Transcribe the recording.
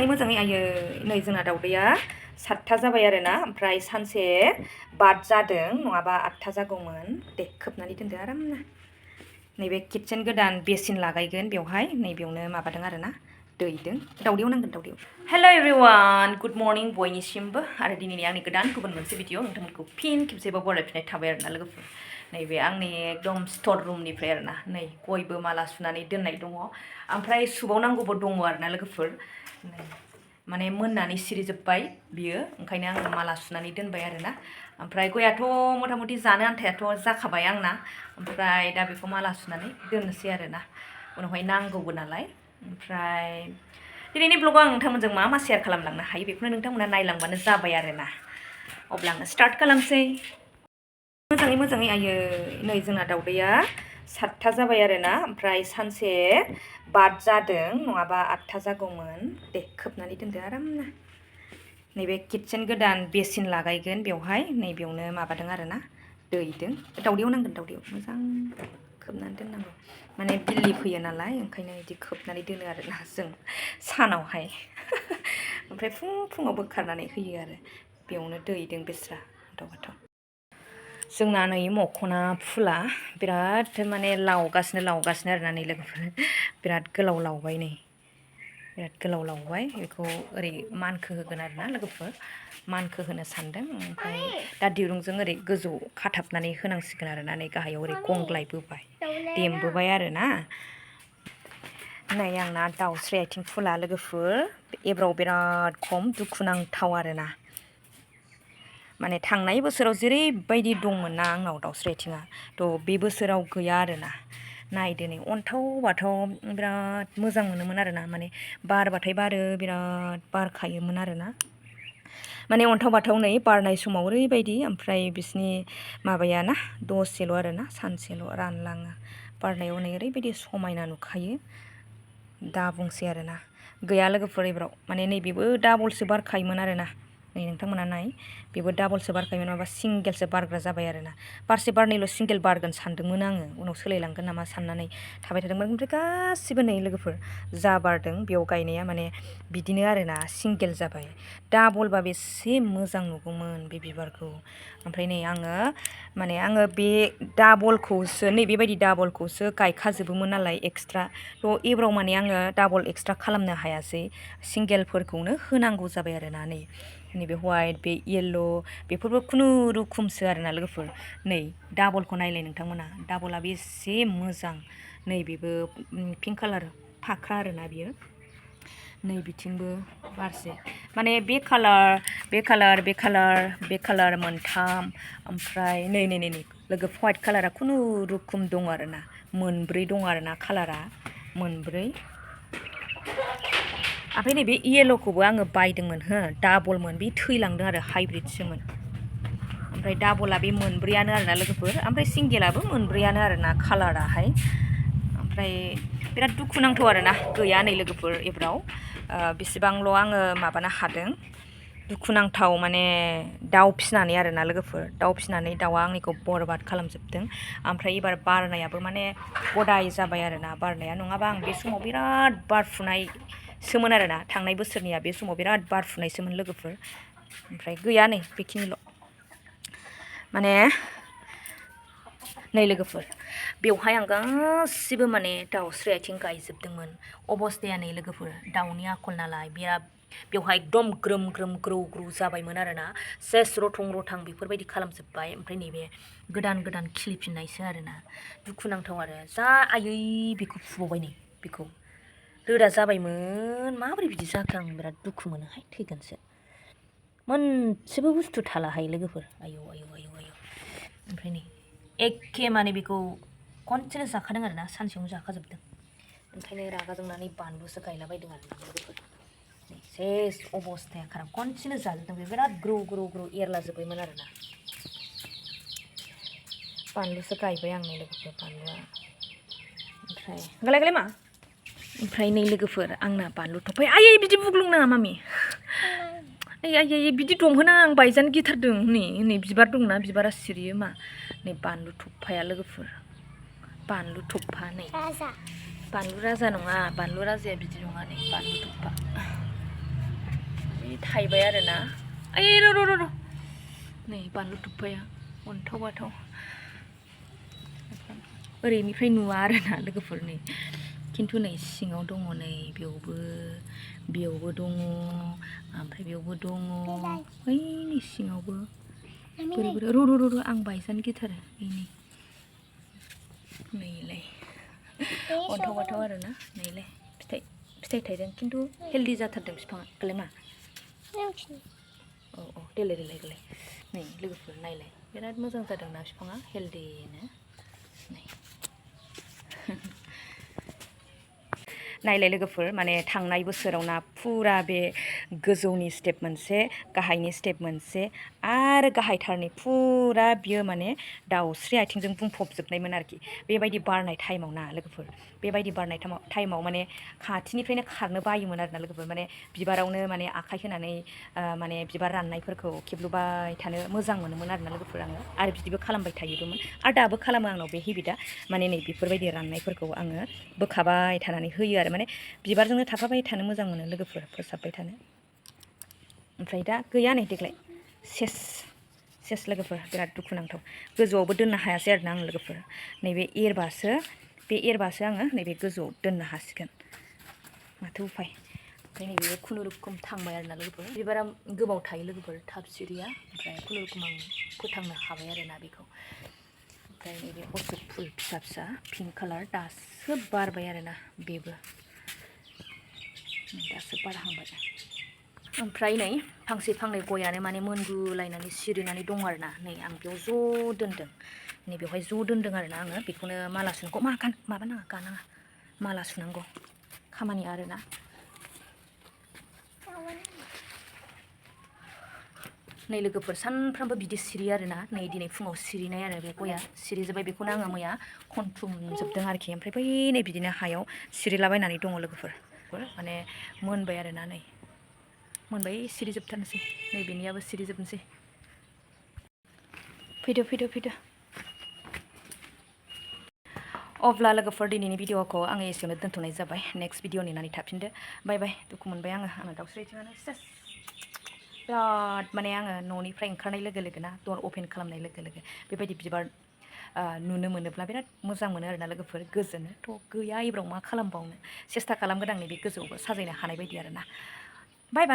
मोजाङै आयो नै जोंना दाउदैया 7था जाबाय आरोना ओमफ्राय सानसे बाद जादों नङाबा 8था जागौमोन दे खोबनानै दोनदो आरामनो नैबे किटचेन गोदान बेसिन लागायगोन बेवहाय नैबेयावनो माबादों आरोना दैदों दाउदैयाव नांगोन दाउदैयाव हेलो एभरिवान गुड मर्निं बयनिसिमबो आरो दिनैनि आंनि गोदान गुबुन मोनसे भिडिअ नोंथांमोनखौ फिन खेबसेबाव बरायफिननाय थाबाय आरोना लोगोफोर नैबे आंनि एकदम स्टर रुमनिफ्राय आरोना नै गयबो माला सुनानै दोननाय दङ ओमफ्राय सुबावनांगौबो दङ आरोना लोगोफोर माने मोननानै सिरिजोब्बाय बियो ओंखायनो आङो माला सुनानै दोनबाय आरोना ओमफ्राय गयाथ' मथा मथि जानो आन्थायाथ' जाखाबाय आंना ओमफ्राय दा बेखौ माला सुनानै दोननोसै आरोना उनावहाय नांगौबो नालाय ओमफ्राय दिनैनि ब्लगाव आं नोंथांमोनजों मा मा शेयार खालामलांनो हायो बेखौनो नोंथांमोना नायलांबानो जाबाय आरोना अब्ला आङो स्टार्ट खालामसै मोजाङै आयो नै जोंना दाउदैया 7था जाबाय आरोना ओमफ्राय सानसे बाद जादों नङाबा 8था जागौमोन दे खोबनानै दोनदो आरामनो नैबे किटचेन गोदान बेसिन लागायगोन बेवहाय नैबेयावनो माबादों आरोना दैदों दाउदैयाव नांगोन दाउदैयाव मोजां खोबनानै दोननांगौ माने बिल्लि फैयो नालाय ओंखायनो बिदि खोबनानै दोनो आरोना जों सानावहाय ओमफ्राय फुङाव बोखारनानै होयो आरो बेयावनो दैदों बेस्रा गोथाव जोंना नै मखना फुला बिराद माने लावगासिनो आरोना नै लोगोफोर बिराद गोलाव लावबाय नै बिराद गोलाव लावबाय बेखौ ओरै मानखो होगोन आरोना लोगोफोर मानखो होनो सानदों ओमफ्राय दा दिरुंजों ओरै गोजौ खाथाबनानै होनांसिगोन आरोना नै गाहायाव ओरै गंग्लायबोबाय देमबोबाय आरोना नै आंना दाउस्रि आथिं फुला लोगोफोर एबाराव बिराद खम दुखुनांथाव आरोना माने थांनाय बोसोराव जेरैबायदि दंमोन ना आंनाव दाउस्रि आथिङा थ' बे बोसोराव गैया आरोना नायदो नै अन्थाव बाथाव बिराद मोजां मोनोमोन आरोना माने बारबाथाय बारो बिराद बारखायोमोन आरोना माने अन्थाव बाथाव नै बारनाय समाव ओरैबायदि ओमफ्राय बिसिनि माबाया ना दसेल' आरोना सानसेल' रानलाङो बारनायाव नै ओरैबायदि समायना नुखायो दा बुंसै आरोना गैया लोगोफोर एबाराव माने नैबेबो डाबलसो बारखायोमोन आरोना नै नोंथांमोना नाय बेबो डाबलसो बारखायोमोन माबा सिंगेलसो बारग्रा जाबाय आरोना बारसे बारनैल' सिंगेल बारगोन सानदोंमोन आङो उनाव सोलायलांगोन नामा साननानै थाबाय थादोंमोन ओमफ्राय गासिबो नै लोगोफोर जा बारदों बेयाव गायनाया माने बिदिनो आरोना सिंगेल जाबाय डाबलबा बेसे मोजां नुगौमोन बे बिबारखौ ओमफ्राय नै आङो बे डाबलखौसो नै बेबायदि डाबलखौसो गायखाजोबोमोन नालाय एक्सट्रा थ' एबाराव माने आङो डाबल एक्सट्रा खालामनो हायासै सिंगेलफोरखौनो होनांगौ जाबाय आरोना नैबे हवाइट बे येल्ल' बेफोरबो खुनुरुखुमसो आरोना लोगोफोर नै डाबलखौ नायलाय नोंथांमोना डाबला बेसे मोजां नै बेबो पिंक कालार फाख्रा आरोना बियो नै बिथिंबो बारसे माने बे कालार मोनथाम ओमफ्राय नै लोगो हवाइट कालारा खुनुरुखुम दं आरोना मोनब्रै दं आरोना कालारा मोनब्रै ओमफ्राय नैबे येल्ल'खौबो आङो बायदोंमोन हो डाबलमोन बे थैलांदों आरो हाइब्रिदसोमोन ओमफ्राय डाबला बे मोनब्रैयानो आरोना लोगोफोर ओमफ्राय सिंगेलाबो मोनब्रैयानो आरोना कालाराहाय ओमफ्राय बिराद दुखुनांथाव आरोना गैया नै लोगोफोर एबाराव बेसेबांल' आङो माबानो हादों दुखुनांथाव माने दाउ फिसिनानै आरोना लोगोफोर दाउ फिसिनानै दाउआ आंनिखौ बरबाद खालामजोबदों ओमफ्राय एबार बारनायाबो माने गदाय जाबाय आरोना बारनाया नङाबा आं बे समाव बिराद बारफुनायसोमोन आरोना थांनाय बोसोरनिया बे समाव बिराद बारफुनायसोमोन लोगोफोर ओमफ्राय गैया नै बेखिनिल' माने नै लोगोफोर बेवहाय आं गासिबो माने दाउस्रि आथिं गायजोबदोंमोन अबस्थाया नै लोगोफोर दाउनि आखल नालाय बेवहाय एकदम ग्रोम ग्रौ जाबायमोन आरोना सेस रथां बेफोरबायदि खालामजोब्बाय ओमफ्राय नैबे गोदान खिलिफिननायसो आरोना दुखुनांथाव आरो जा आयै बेखौ फुबावबाय नै बेखौ रोदा जाबायमोन माबोरै बिदि जाखो आं बिराद दुखु मोनोहाय थैगोनसो मोनसेबो बुस्थु थालाहाय लोगोफोर आयौ ओमफ्राय नै एखे माने बेखौ खनसेनो जाखादों आरोना सानसेयावनो जाखाजोबदों ओंखायनो रागा जोंनानै बानलुसो गायलाबायदों आरोना लोगोफोर सेस अबस्थाया खाराब खनसेनो जाजोबदों बे बिराद ग्रौ एरलाजोब्बायमोन आरोना बानलुसो गायबाय आं नै लोगोफोर बानलुआ ओमफ्राय गालाय मा ओमफ्राय नै लोगोफोर आंना बानलु थफाय आयै बिदि बुग्लुंनाङा मामि आयै बिदि दंहोना आं बायजानो गिथारदों नै बिबार दंना बिबारा सिरियो मा नै बानलु थफाया लोगोफोर बानलु थफा नै बानलु राजा नङा बानलु राजाया बिदि नङा नै बानलु थफा थाइबाय आरोना ओइ र' नै बानलु थुफाया अन्थाव बाथाव ओरैनिफ्राय नुवा आरोना लोगोफोर नै खिन्थु नै सिङाव दङ नै बेयावबो दङ ओमफ्राय बेयावबो दङ ओइ नै सिङावबो बोरै र' आं बायजानो गिथारो नैलाय अन्थाव बाथाव आरोना नैलाय फिथाइ थाइदों खिन्थु हेल्दि जाथारदों बिफाङा गोलाय मा औ देलाय नै लोगोफोर नायलाय बिराद मोजां जादोंना बिफाङा हेल्दिनो नै नायलाय लोगोफोर माने थांनाय बोसोरावना फुरा बे गोजौनि स्टेप मोनसे गाहायनि स्टेप मोनसे आरो गाहायथारनि फुरा बियो माने दाउस्रि आथिंजों बुंफबजोबनायमोन आरोखि बेबायदि बारनाय टाइमाव ना लोगोफोर बेबायदि बारनाय टाइमाव माने खाथिनिफ्रायनो खारनो बायोमोन आरोना लोगोफोर माने बिबारावनो माने आखाइ होनानै माने बिबार राननायफोरखौ खेबलुबाय थानो मोजां मोनोमोन आरोना लोगोफोर आङो आरो बिदिबो खालामबाय थायोबोमोन आरो दाबो खालामो आंनाव बे हेबिटआ माने नै बेफोरबायदि राननायफोरखौ आङो बोखाबाय थानानै होयो आरो माने बिबारजोंनो थाफाबाय थानो मोजां मोनो लोगोफोर फोसाबबाय थानो ओमफ्राय दा गैया नै देग्लाय सेस लोगोफोर बिराद दुखुनांथाव गोजौआवबो दोननो हायासै आरोना आं लोगोफोर नैबे एरबासो आङो नैबे गोजौआव दोननो हासिगोन माथो उफाय ओमफ्राय नैबे खुनुरुखुम थांबाय आरोना लोगोफोर बिबारा गोबाव थायो लोगोफोर थाब सिरिया ओमफ्राय खुनुरुखुम आं फोथांनो हाबाय आरोना बेखौ ओमफ्राय नैबे अशक फुल फिसा पिंक कालार दासो बारबाय आरोना बेबो दासो बारहांबाय ओमफ्राय नै फांसे फांनै गयानो माने मोनगुलायनानै सिरिनानै दं आरोना नै आं बेयाव ज' दोनदों नै बेवहाय ज' दोनदों आरोना आङो बेखौनो माला सुनांगौ माबानाङा गानाङा माला सुनांगौ खामानि आरोना नै लोगोफोर सानफ्रामबो बिदि सिरियो आरोना नै दिनै फुङाव सिरिनाय आरो बे गया सिरिजोब्बाय बेखौनो आङो मैया खनथुमजोबदों आरोखि ओमफ्राय बै नै बिदिनो हायाव सिरिलाबायनानै दङ लोगोफोर माने मोनबाय आरोना नै मोनबाय सिरिजोबथारनोसै नै बेनियाबो सिरिजोबनोसै फैदो अब्ला लोगोफोर दिनैनि भिडिअखौ आङो एसेयावनो दोनथ'नाय जाबाय नेक्स्ट भिडिअ नेनानै थाफिनदो बाय दुखु मोनबाय आङो दाउस्रि आथिङानो सेस बिराद माने आङो न'निफ्राय ओंखारनाय लोगो ना दर अपेन खालामनाय लोगो बेबायदि बिबार नुनो मोनोब्ला बिराद मोजां मोनो आरोना लोगोफोर गोजोनो थ' गैया एब्राव मा खालामबावनो सेस्था खालामगोन आं नैबे गोजौआवबो साजायनो हानाय बायदि आरोना बाय